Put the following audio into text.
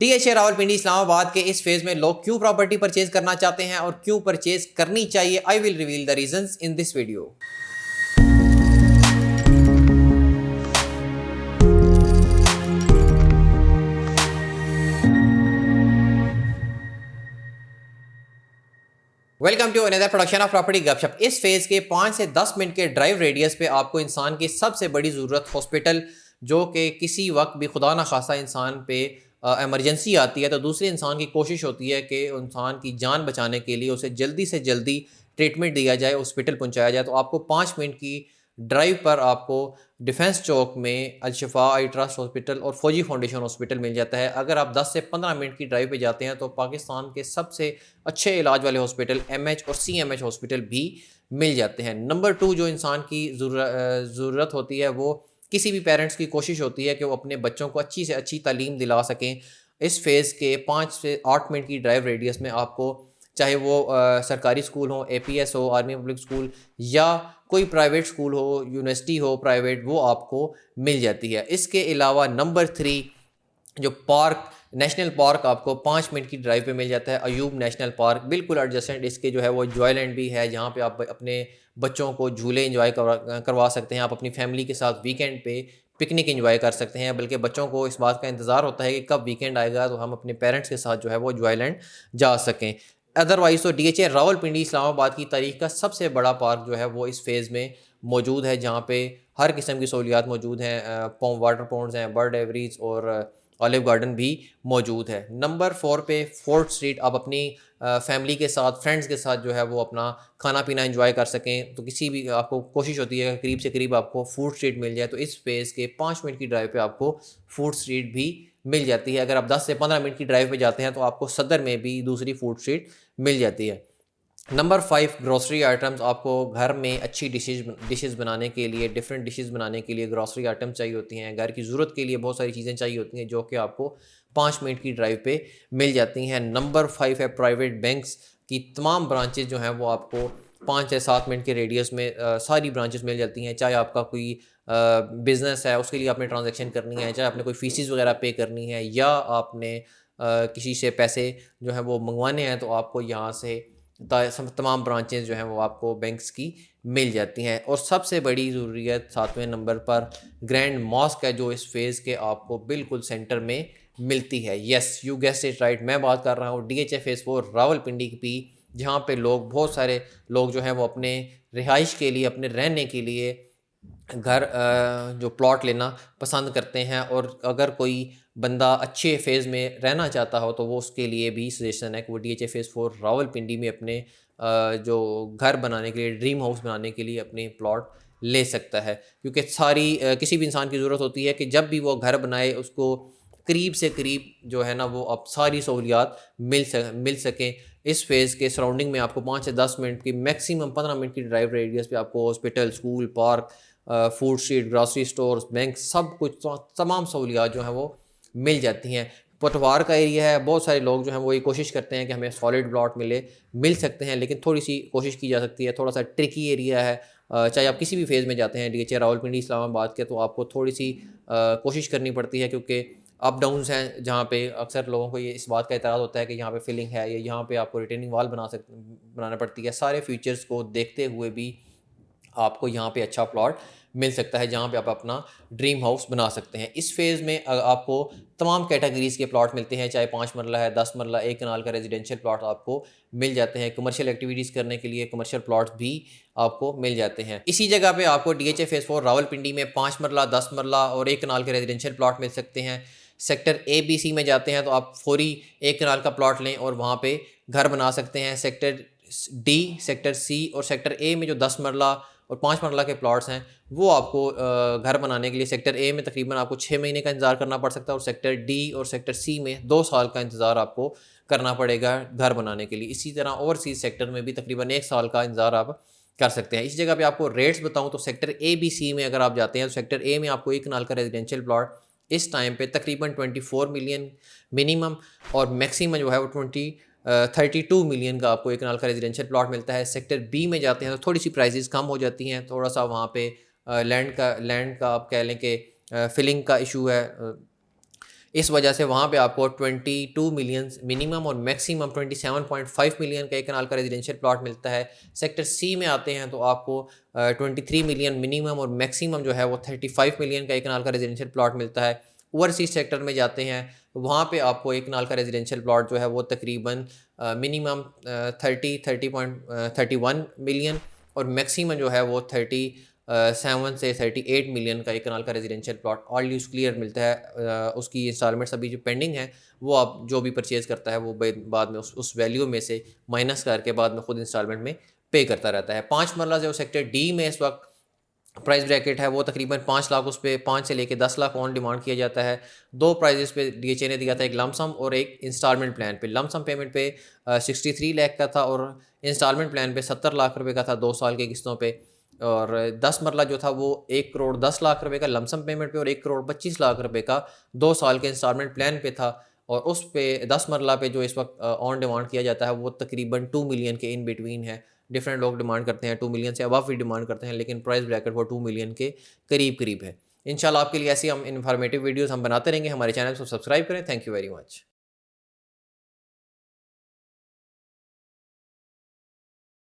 DHA Rawalpindi Islamabad के इस phase में लोग क्यों प्रॉपर्टी परचेज करना चाहते हैं और क्यों परचेज करनी चाहिए, I will reveal the reasons in this video. Welcome to another production of property Gapshap. इस फेज के 5 से 10 मिनट के ड्राइव रेडियस पे आपको इंसान की सबसे बड़ी ज़रूरत हॉस्पिटल, जो कि किसी वक्त भी खुदा ना खासा इंसान पे इमरजेंसी आती है तो दूसरे इंसान की कोशिश होती है कि इंसान की जान बचाने के लिए उसे जल्दी से जल्दी ट्रीटमेंट दिया जाए, हॉस्पिटल पहुंचाया जाए। तो आपको 5 मिनट की ड्राइव पर आपको डिफेंस चौक में अलशफा आई ट्रस्ट हॉस्पिटल और फौजी फाउंडेशन हॉस्पिटल मिल जाता है। अगर आप 10 से 15 मिनट की ड्राइव पे जाते हैं तो पाकिस्तान के सबसे अच्छे इलाज वाले हॉस्पिटल MH और CMH हॉस्पिटल भी मिल जाते हैं। नंबर 2 जो इंसान की ज़रूरत होती है, वो किसी भी पेरेंट्स की कोशिश होती है कि वो अपने बच्चों को अच्छी से अच्छी तालीम दिला सकें। इस फेज़ के 5 से 8 मिनट की ड्राइव रेडियस में आपको, चाहे वो सरकारी स्कूल हो, APS हो, आर्मी पब्लिक स्कूल, या कोई प्राइवेट स्कूल हो, यूनिवर्सिटी हो प्राइवेट, वो आपको मिल जाती है। इसके अलावा नंबर 3 जो पार्क, नेशनल पार्क आपको 5 मिनट की ड्राइव पे मिल जाता है। अयूब नेशनल पार्क बिल्कुल एडजेसेंट इसके जो है वो जॉयलैंड भी है, जहाँ पे आप अपने बच्चों को झूले इंजॉय करवा सकते हैं। आप अपनी फैमिली के साथ वीकेंड पे पिकनिक इंजॉय कर सकते हैं, बल्कि बच्चों को इस बात का इंतज़ार होता है कि कब वीकेंड आएगा तो हम अपने पेरेंट्स के साथ जो है वो जॉयलैंड जा सकें। अदरवाइज़ तो DHA रावलपिंडी इस्लामाबाद की तारीख का सबसे बड़ा पार्क जो है वो इस फेज़ में मौजूद है, जहाँ पे हर किस्म की सहूलियात मौजूद हैं। वाटर पॉन्ड्स हैं, बर्ड एवरीज और ऑलिव गार्डन भी मौजूद है। नंबर 4 पे फोर्थ स्ट्रीट, आप अपनी फैमिली के साथ, फ्रेंड्स के साथ जो है वो अपना खाना पीना एंजॉय कर सकें। तो किसी भी आपको कोशिश होती है करीब से करीब आपको फूड स्ट्रीट मिल जाए, तो इस फेज़ के 5 मिनट की ड्राइव पे आपको फूड स्ट्रीट भी मिल जाती है। अगर आप 10 से 15 मिनट की ड्राइव पे जाते हैं तो आपको सदर में भी दूसरी फूड स्ट्रीट मिल जाती है। नंबर 5 ग्रोसरी आइटम्स, आपको घर में अच्छी डिशेस बनाने के लिए, डिफरेंट डिशेस बनाने के लिए ग्रोसरी आइटम चाहिए होती हैं। घर की ज़रूरत के लिए बहुत सारी चीज़ें चाहिए होती हैं, जो कि आपको 5 मिनट की ड्राइव पे मिल जाती हैं। नंबर 5 है प्राइवेट बैंक्स की तमाम ब्रांचेस जो हैं वो आपको 5 से 7 मिनट के रेडियस में सारी ब्रांचेस मिल जाती हैं। चाहे आपका कोई बिज़नेस है, उसके लिए आपने ट्रांजेक्शन करनी है, चाहे आपने कोई फ़ीसिस वगैरह पे करनी है, या आपने किसी से पैसे जो है वो मंगवाने हैं, तो आपको यहाँ से तमाम ब्रांचेस जो हैं वो आपको बैंक्स की मिल जाती हैं। और सबसे बड़ी ज़रूरियत 7वें नंबर पर ग्रैंड मॉस्क है, जो इस फेज़ के आपको बिल्कुल सेंटर में मिलती है। Yes, you guessed it right, मैं बात कर रहा हूँ DHA फेज़ 4 रावलपिंडी की, जहाँ पे लोग, बहुत सारे लोग जो हैं वो अपने रिहाइश के लिए, अपने रहने के लिए घर जो प्लॉट लेना पसंद करते हैं। और अगर कोई बंदा अच्छे फेज़ में रहना चाहता हो तो वो उसके लिए भी सजेशन है कि वो DHA फेज़ 4 रावलपिंडी में अपने जो घर बनाने के लिए, ड्रीम हाउस बनाने के लिए अपने प्लॉट ले सकता है। क्योंकि किसी भी इंसान की ज़रूरत होती है कि जब भी वो घर बनाए उसको करीब से करीब जो है ना वो अब सारी सहूलियात मिल सकें। इस फेज़ के सराउंडिंग में आपको 5 से 10 मिनट की, मैक्सिमम 15 मिनट की ड्राइव रेडियस पे आपको hospital, school, park, food street, grocery stores, bank, सब कुछ, तमाम सहूलियात जो हैं वो मिल जाती हैं। पटवार का एरिया है, बहुत सारे लोग जो हैं वो ये कोशिश करते हैं कि हमें सॉलिड प्लॉट मिल सकते हैं, लेकिन थोड़ी सी कोशिश की जा सकती है। थोड़ा सा ट्रिकी एरिया है। चाहे आप किसी भी फेज़ में जाते हैं DHA रावलपिंडी इस्लामाबाद के, तो आपको थोड़ी सी कोशिश करनी पड़ती है, क्योंकि अप डाउन्स हैं, जहाँ पे अक्सर लोगों को ये इस बात का एतराज़ होता है कि यहाँ पे फिलिंग है, या यहाँ पे आपको रिटेनिंग वॉल बनाना पड़ती है। सारे फीचर्स को देखते हुए भी आपको यहाँ पे अच्छा प्लॉट मिल सकता है, जहाँ पे आप अपना ड्रीम हाउस बना सकते हैं। इस फेज़ में आपको तमाम कैटेगरीज़ के प्लॉट मिलते हैं, चाहे 5 मरला है, 10 मरला, 1 कनाल का रेजिडेंशियल प्लॉट आपको मिल जाते हैं। कमर्शियल एक्टिविटीज़ करने के लिए कमर्शियल प्लॉट्स भी आपको मिल जाते हैं। इसी जगह पे आपको DHA फेज़ 4 रावलपिंडी में 5 मरला, 10 मरला और 1 कनाल के रेजिडेंशियल प्लॉट मिल सकते हैं। सेक्टर ABC में जाते हैं तो आप फौरी 1 कनाल का प्लॉट लें और वहाँ पे घर बना सकते हैं। सेक्टर D, सेक्टर C और सेक्टर A में जो 10 मरला और 5 मरला के प्लॉट्स हैं, वो आपको घर बनाने के लिए सेक्टर A में तकरीबन आपको 6 महीने का इंतज़ार करना पड़ सकता है, और सेक्टर D और सेक्टर C में 2 साल का इंतज़ार आपको करना पड़ेगा घर बनाने के लिए। इसी तरह ओवरसीज़ सेक्टर में भी तकरीबन 1 साल का इंतज़ार आप कर सकते हैं। इस जगह पे आपको रेट्स बताऊं तो सेक्टर ABC में अगर आप जाते हैं तो सेक्टर A में आपको 1 कनाल का रेजिडेंशियल प्लॉट इस टाइम पे तकरीबन 24 मिलियन मिनिमम, और मैक्सिमम जो है वो 32 मिलियन का आपको 1 कनाल का रेजिडेंशियल प्लॉट मिलता है। सेक्टर B में जाते हैं तो थोड़ी सी प्राइसेस कम हो जाती हैं, थोड़ा सा वहाँ पे लैंड का आप कह लें कि फिलिंग का इशू है। इस वजह से वहाँ पे आपको 22 मिलियन मिनिमम और मैक्सिमम 27.5 मिलियन का एक कनाल का रेजिडेंशियल प्लॉट मिलता है। सेक्टर सी में आते हैं तो आपको 23 मिलियन मिनिमम और मैक्सिमम जो है वो 35 मिलियन का एक कनाल का रेजिडेंशियल प्लॉट मिलता है। ओवरसीज सेक्टर में जाते हैं तो वहाँ पे आपको एक कनाल का रेजिडेंशियल प्लॉट जो है वो तकरीबन मिनिमम 30 मिलियन और मैक्सिमम जो है वो 37 से 38 मिलियन का एक कनाल का residential plot all use clear मिलता है। उसकी इंस्टॉलमेंट्स अभी जो पेंडिंग है वो आप जो भी परचेज़ करता है वो बाद में उस वैल्यू में से माइनस करके बाद में खुद इंस्टॉलमेंट में पे करता रहता है। 5 मरला जो सेक्टर डी में इस वक्त प्राइस ब्रैकेट है वो तकरीबन 5 लाख, उस पे 5 से लेके 10 लाख ऑन डिमांड किया जाता है। दो प्राइजेस पे डीएचए ने दिया था, एक लमसम और एक इंस्टॉलमेंट प्लान पे। लमसम पेमेंट पे 63 लाख का था और इंस्टॉलमेंट प्लान पे 70 लाख रुपए का था 2 साल की किस्तों पे। और 10 मरला जो था वो 1 करोड़ 10 लाख रुपए का लमसम पेमेंट पे और 1 करोड़ 25 लाख रुपए का 2 साल के इंस्टॉलमेंट प्लान पे था। और उस पे 10 मरला पे जो इस वक्त ऑन डिमांड किया जाता है वो तकरीबन 2 मिलियन के इन बिटवीन है। डिफरेंट लोग डिमांड करते हैं 2 मिलियन से अबव भी डिमांड करते हैं, लेकिन प्राइस ब्रैकेट वो 2 मिलियन के करीब करीब है। इंशाल्लाह आपके लिए ऐसी हम इन्फॉर्मेटिव वीडियोस हम बनाते रहेंगे। हमारे चैनल को सब्सक्राइब करें। Thank you very much.